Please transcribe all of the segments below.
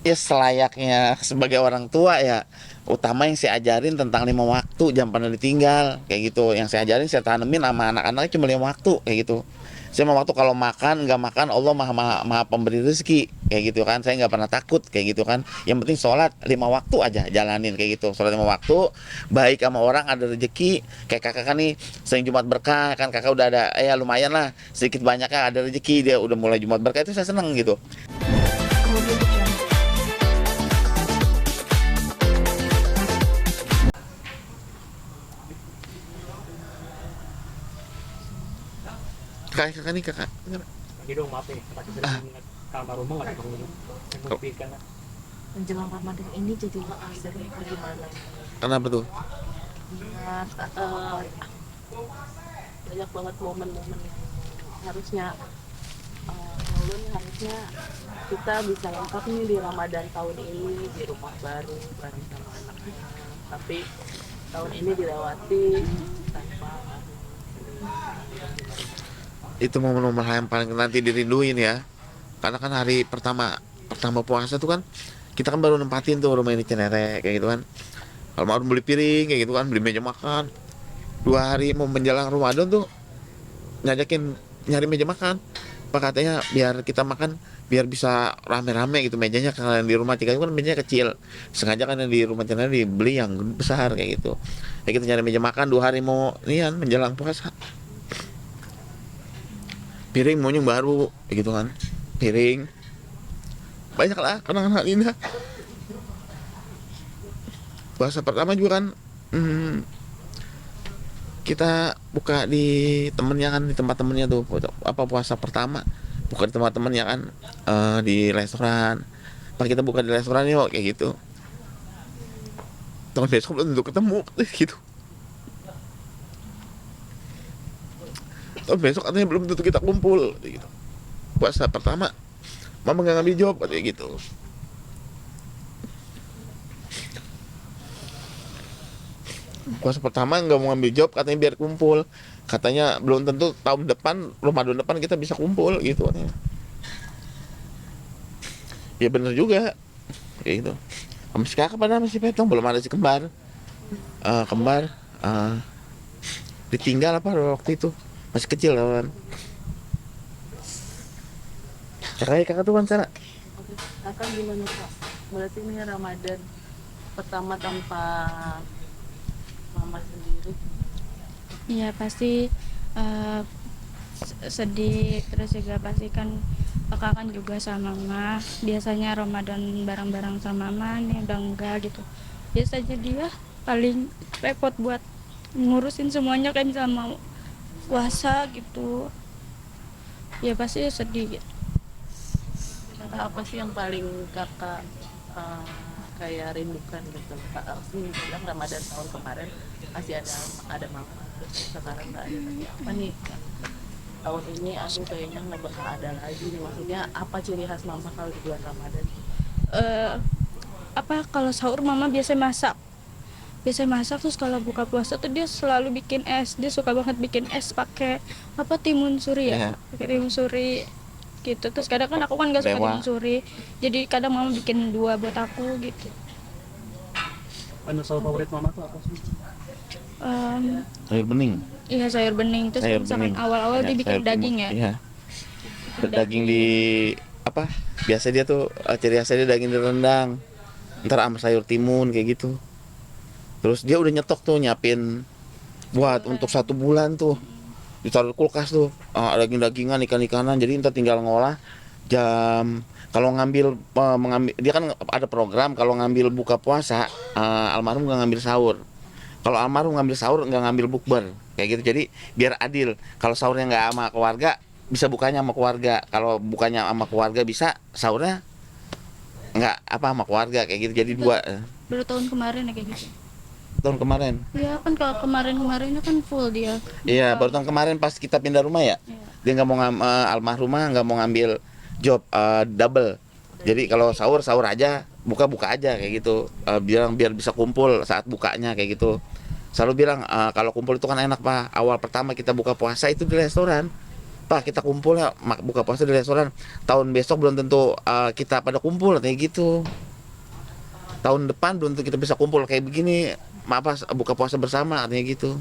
ya selayaknya sebagai orang tua ya, utama yang saya ajarin tentang 5 waktu, jangan pernah ditinggal kayak gitu. Yang saya ajarin, saya tanemin sama anak-anak cuma 5 waktu kayak gitu. Saya 5 waktu, kalau makan nggak makan, Allah maha, maha, maha pemberi rezeki kayak gitu kan. Saya nggak pernah takut kayak gitu kan. Yang penting sholat 5 waktu aja jalanin kayak gitu. Sholat 5 waktu, baik sama orang, ada rezeki. Kayak kakak kan nih sering Jumat berkah kan, kakak udah ada ya lumayan lah, sedikit banyaknya ada rezeki, dia udah mulai Jumat berkah, itu saya seneng gitu. Oh gitu kan. Kakak nih kakak. Lagi dong, maaf nih, tadi sering kamar rumah nggak ada penghuni. Saya mau pikirkan, Menjelang Ramadan ini jadi sering bagaimana? Kenapa tuh? Ingat banyak banget momen-momen yang harusnya ulun harusnya kita bisa lengkap nih di Ramadan tahun ini di rumah baru bareng sama anaknya, tapi tahun ini dilewati tanpa Itu momen-momen yang paling nanti dirinduin ya, karena kan hari pertama pertama puasa tuh kan, kita kan baru nempatin tuh rumah ini Cinere kayak gitu kan. Kalau mau beli piring kayak gitu kan, beli meja makan, 2 hari mau menjelang Ramadan tuh ngajakin nyari meja makan. Apa katanya, biar kita makan, biar bisa rame-rame gitu mejanya. Kalau yang di rumah Cika itu kan mejanya kecil, sengaja kan yang di rumah Cinere dibeli yang besar kayak gitu. Kayak kita nyari meja makan 2 hari mau nian menjelang puasa. Piring maunya baru kayak gitu kan, piring banyak lah kenangan indah. Puasa pertama juga kan, kita buka di temennya kan, di tempat temennya tuh. Apa, puasa pertama buka di tempat temennya kan, di restoran. Pas kita buka di restoran yuk kayak gitu, tahun besok belum tentu ketemu gitu. Tahun besok katanya belum tentu kita kumpul gitu. Puasa pertama mama nggak ngambil job katanya gitu. Puasa pertama nggak mau ngambil job katanya biar kumpul, katanya belum tentu tahun depan, Ramadan depan kita bisa kumpul gitu katanya. Ya bener juga kayak gitu. Sama si kakak pada masih petong, belum ada si kembar. Kembar ditinggal apa waktu itu, masih kecil kan. Kakak tuh kan sana. Oke, kakak gimana kak? Berarti ini Ramadan pertama tanpa mama sendiri. Iya pasti eh, sedih, terus juga pasti kan kakak kan juga sama mama, biasanya Ramadan bareng-bareng sama mama, nih udah enggak gitu. Biasanya dia paling repot buat ngurusin semuanya, kayak misalnya mau puasa gitu, ya pasti sedih gitu. Kakak apa sih yang paling kakak eh, kayak rindukan gitu? Kakak sih bilang Ramadan tahun kemarin masih ada mama, sekarang nggak ada lagi. Apa nih Kak? Tahun ini aku kayaknya nggak bakal ada lagi nih. Maksudnya apa ciri khas mama kalau di bulan Ramadan? Eh, apa kalau sahur mama biasa masak, terus kalau buka puasa tuh dia selalu bikin es, dia suka banget bikin es pakai apa, timun suri ya, Ya, pakai timun suri gitu. Terus kadang kan aku kan nggak suka timun dewa. suri, jadi kadang mama bikin 2 buat aku gitu. menu sahur favorit mama tuh apa sih? Em, Sayur bening. iya sayur bening, terus Sayur misalkan bening. awal-awal Ya, dia bikin sayur daging timun. ya, Iya. bikin Daging di apa? Biasa dia tuh, ciri khasnya dia daging direndang. Ntar sama sayur timun kayak gitu. Terus dia udah nyetok tuh, nyiapin buat untuk 1 bulan tuh, ditaruh di kulkas tuh, daging-dagingan, ikan-ikanan. Jadi ntar tinggal ngolah jam, kalau ngambil, mengambil dia kan ada program, kalau ngambil buka puasa, almarhum nggak ngambil sahur. Kalau almarhum ngambil sahur nggak ngambil bukber kayak gitu. Jadi biar adil, kalau sahurnya nggak sama keluarga, bisa bukanya sama keluarga. Kalau bukanya sama keluarga, bisa sahurnya nggak apa sama keluarga kayak gitu. Jadi itu dua. baru tahun kemarin ya kayak gitu. Tahun kemarin. Ya kan kalau kemarin-kemarinnya kan full dia Iya, buka. baru tahun kemarin pas kita pindah rumah ya. Ya. Dia nggak mau almarhumah nggak mau ngambil job, double. Jadi kalau sahur sahur aja, buka buka aja kayak gitu. Biar bisa kumpul saat bukanya kayak gitu. Selalu bilang, kalau kumpul itu kan enak pak. Awal pertama kita buka puasa itu di restoran. Pak kita kumpul ya buka puasa di restoran, tahun besok belum tentu kita pada kumpul kayak gitu, tahun depan belum tentu kita bisa kumpul kayak begini, maaf Pak, buka puasa bersama katanya gitu.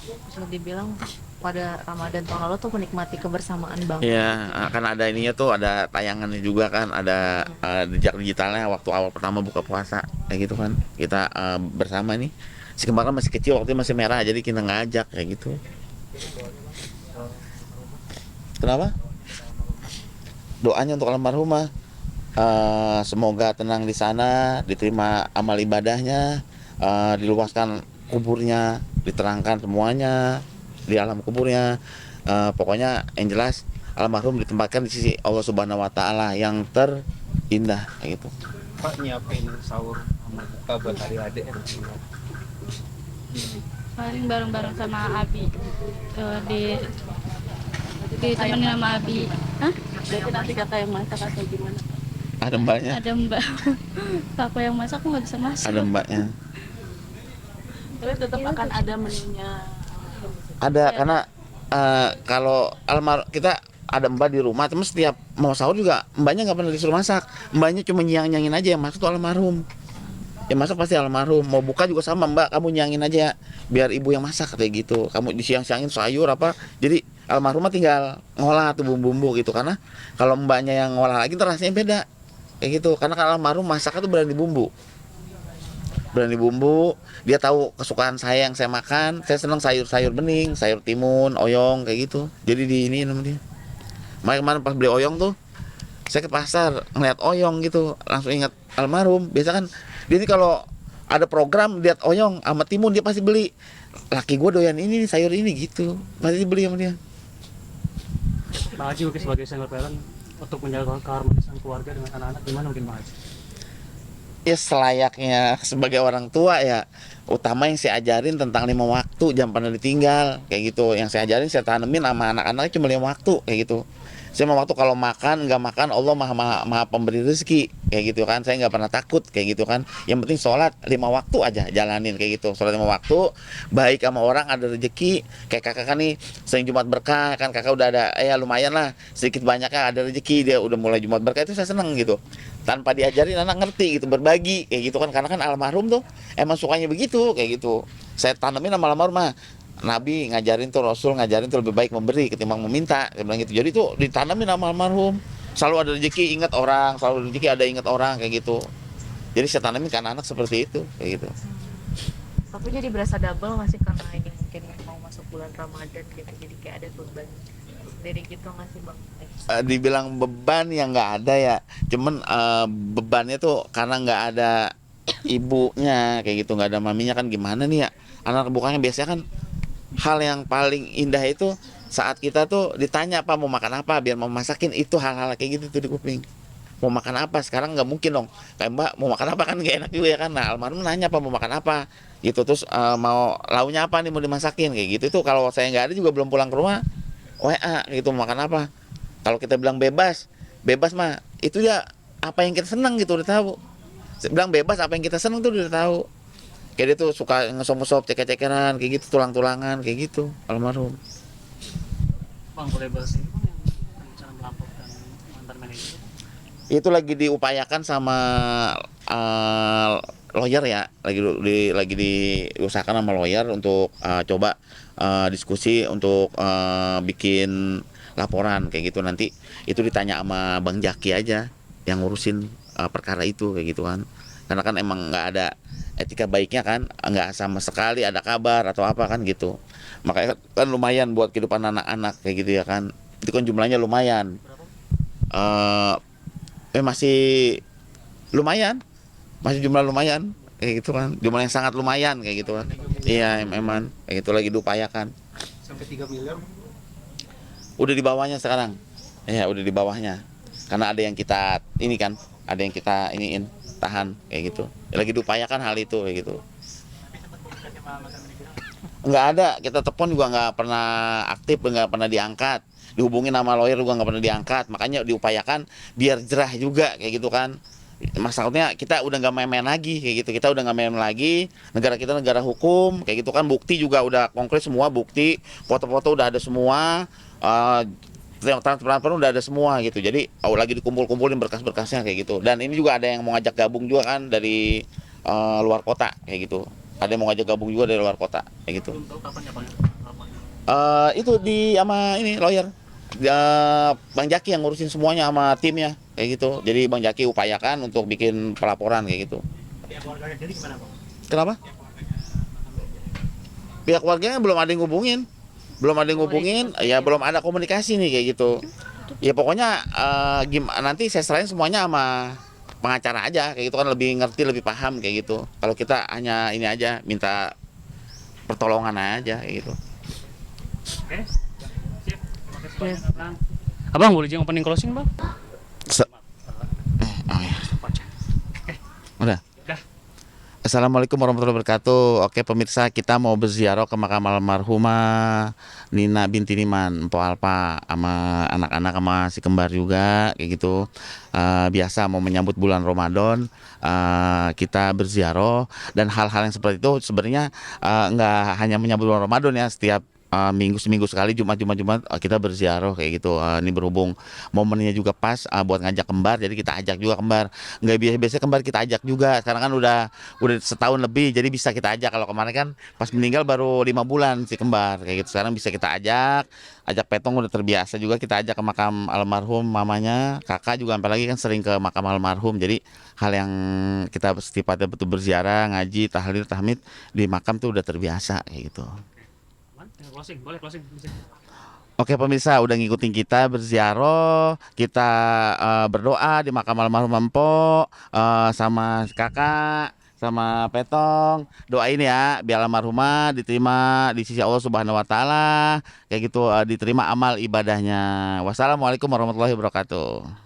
Bisa dibilang pada Ramadan tahun lalu tuh menikmati kebersamaan banget. Iya, kan ada ininya tuh, ada tayangannya juga kan, ada jejak digitalnya waktu awal pertama buka puasa kayak gitu kan. Kita bersama nih. Si kembar masih kecil, waktu itu masih merah, jadi kita ngajak kayak gitu. Kenapa? Doanya untuk almarhumah, semoga tenang di sana, diterima amal ibadahnya, diluaskan kuburnya, diterangkan semuanya di alam kuburnya. Pokoknya yang jelas almarhum ditempatkan di sisi Allah Subhanahu wa taala yang terindah kayak gitu. Pak nyiapin sahur sama buka buat adik-adik Paling bareng-bareng sama Abi, ditemenin sama Abi. Hah? Berarti nanti kakak yang masak atau gimana? Ada mbaknya, Ada Mbak. Aku yang masak, aku nggak bisa masak. ada mbaknya. Tapi tetap akan ada menunya. Ada karena kalau kita ada mbak di rumah, terus setiap mau sahur juga mbaknya nggak pernah disuruh masak, mbaknya cuma nyangin aja, yang masak tuh almarhum, yang masak pasti almarhum. Mau buka juga sama, mbak kamu nyangin aja biar ibu yang masak kayak gitu, kamu disiang-siangin sayur apa, jadi almarhumah tinggal ngolah tuh bumbu-bumbu gitu. Karena kalau mbaknya yang ngolah lagi tuh rasanya beda kayak gitu, karena kalau almarhum masaknya tuh berani bumbu, dia tahu kesukaan saya yang saya makan. Saya senang sayur-sayur bening, sayur timun, oyong kayak gitu, jadi di ini namanya dia. Makanya kemarin pas beli oyong tuh saya ke pasar ngeliat oyong gitu, langsung ingat almarhum. Biasa kan dia ini kalau ada program lihat oyong sama timun dia pasti beli. Laki gue doyan ini nih, sayur ini gitu, pasti dibeli sama dia. Bang Haji mungkin sebagai single parent untuk menjaga keharmonisan keluarga dengan anak-anak gimana mungkin Bang Haji? Ya selayaknya sebagai orang tua ya, utama yang saya ajarin tentang 5 waktu, jangan pernah ditinggal kayak gitu. Yang saya ajarin, saya tanemin sama anak-anak cuma 5 waktu kayak gitu. Saya 5 waktu, kalau makan nggak makan Allah maha pemberi rezeki kayak gitu kan. Saya nggak pernah takut kayak gitu kan. Yang penting sholat 5 waktu aja jalanin kayak gitu. Sholat 5 waktu, baik sama orang, ada rezeki. Kayak kakak kan nih sering Jumat berkah kan, kakak udah ada ya lumayan lah, sedikit banyaknya ada rezeki, dia udah mulai Jumat berkah, itu saya seneng gitu. Tanpa diajarin anak ngerti gitu, berbagi kayak gitu kan, karena kan almarhum tuh emang sukanya begitu kayak gitu. Saya tanemin sama almarhum mah, Nabi ngajarin tuh, Rasul ngajarin tuh lebih baik memberi ketimbang meminta, dia bilang gitu. Jadi tuh ditanamin sama almarhum, selalu ada rezeki ingat orang, selalu ada rezeki ada ingat orang kayak gitu. Jadi saya tanamin ke anak seperti itu kayak gitu. Tapi jadi berasa double masih karena ini mungkin mau masuk bulan Ramadan gitu, jadi kayak ada beban sendiri gitu nggak sih Bang? Dibilang beban yang nggak ada ya, cuman bebannya tuh karena nggak ada ibunya kayak gitu, nggak ada maminya kan, gimana nih ya, anak bukannya biasanya kan hal yang paling indah itu saat kita tuh ditanya apa mau makan apa, biar mau masakin, itu hal-hal kayak gitu tuh di kuping. Mau makan apa, sekarang nggak mungkin dong kayak mbak mau makan apa, kan gak enak juga ya kan. Nah almarhum nanya apa mau makan apa gitu, terus mau launya apa nih mau dimasakin kayak gitu. Itu kalau saya nggak ada juga belum pulang ke rumah WA gitu, mau makan apa. Kalau kita bilang bebas mah itu ya apa yang kita senang gitu udah tahu. Saya bilang bebas, apa yang kita senang tuh udah tahu. Kayak dia tuh suka ngesop-ngesop, cekek-cekeran kayak gitu, tulang-tulangan kayak gitu almarhum. Bang boleh bahas ini Bang, yang rencana melaporkan mantan manajer? Itu lagi diupayakan sama lawyer ya, lagi diusahakan sama lawyer untuk coba diskusi untuk bikin laporan kayak gitu. Nanti itu ditanya sama Bang Jaki aja yang ngurusin perkara itu kayak gitu kan, karena kan emang nggak ada etika baiknya kan, nggak sama sekali ada kabar atau apa kan gitu. Makanya kan lumayan buat kehidupan anak-anak kayak gitu ya kan, itu kan jumlahnya lumayan. Masih lumayan, masih jumlah lumayan kayak gitu kan, jumlah yang sangat lumayan kayak gitu kan. Iya emang kayak gitu, lagi diupayakan. sampai 3 miliar. Udah di bawahnya sekarang, ya udah di bawahnya, karena ada yang kita ini kan, ada yang kita iniin tahan kayak gitu. Lagi diupayakan hal itu kayak gitu. Nggak ada, kita telepon juga nggak pernah aktif, nggak pernah diangkat, dihubungin sama lawyer juga nggak pernah diangkat. Makanya diupayakan biar jerah juga kayak gitu kan. maksudnya kita udah nggak main-main lagi kayak gitu, kita udah nggak main lagi, negara kita negara hukum kayak gitu kan, bukti juga udah konkret semua, bukti foto-foto udah ada semua, transparan udah ada semua gitu, jadi lagi dikumpul-kumpulin berkas-berkasnya kayak gitu. Dan ini juga ada yang mau ngajak gabung juga kan dari luar kota kayak gitu, ada yang mau ngajak gabung juga dari luar kota kayak gitu. Belum tahu kapan ya Bang ya? Kapan? Itu di sama ini lawyer. Bang Jaki yang ngurusin semuanya sama timnya kayak gitu. Jadi Bang Jaki upayakan untuk bikin pelaporan kayak gitu. Pihak keluarganya jadi gimana Bang? Kenapa? Pihak keluarganya belum ada yang ngubungin. Belum ada yang ngubungin, ya belum ada komunikasi nih kayak gitu. Ya pokoknya gimana nanti saya serahin semuanya sama pengacara aja kayak gitu kan, lebih ngerti, lebih paham kayak gitu. Kalau kita hanya ini aja minta pertolongan aja kayak gitu. Oke. Sip. Terima kasih banyak Bang. Abang boleh izin opening closing Bang? Oh ya. Oke. Udah. Udah. Assalamualaikum warahmatullahi wabarakatuh. Oke pemirsa, kita mau berziarah ke makam almarhumah Nina binti Niman, Empo Alpa, sama anak-anak sama si kembar juga kayak gitu. Biasa mau menyambut bulan Ramadan, kita berziarah, dan hal-hal yang seperti itu sebenarnya nggak hanya menyambut bulan Ramadan ya, setiap seminggu sekali, Jumat kita berziarah kayak gitu. Ini berhubung momennya juga pas buat ngajak kembar, jadi kita ajak juga kembar. Nggak biasa kembar kita ajak juga, sekarang kan udah setahun lebih, jadi bisa kita ajak. Kalau kemarin kan pas meninggal baru 5 bulan si kembar kayak gitu, sekarang bisa kita ajak petong udah terbiasa juga, kita ajak ke makam almarhum mamanya, kakak juga sampai lagi kan sering ke makam almarhum. Jadi hal yang kita sifatnya betul berziarah, ngaji, tahlil, tahmid di makam tuh udah terbiasa kayak gitu. Aman? Closing, boleh closing. Bisa. Oke pemirsa, udah ngikutin kita berziarah, kita berdoa di makam almarhum Empo, sama kakak, sama petong. Doain ya biar almarhumah diterima di sisi Allah Subhanahu wa taala kayak gitu, diterima amal ibadahnya. Wassalamualaikum warahmatullahi wabarakatuh.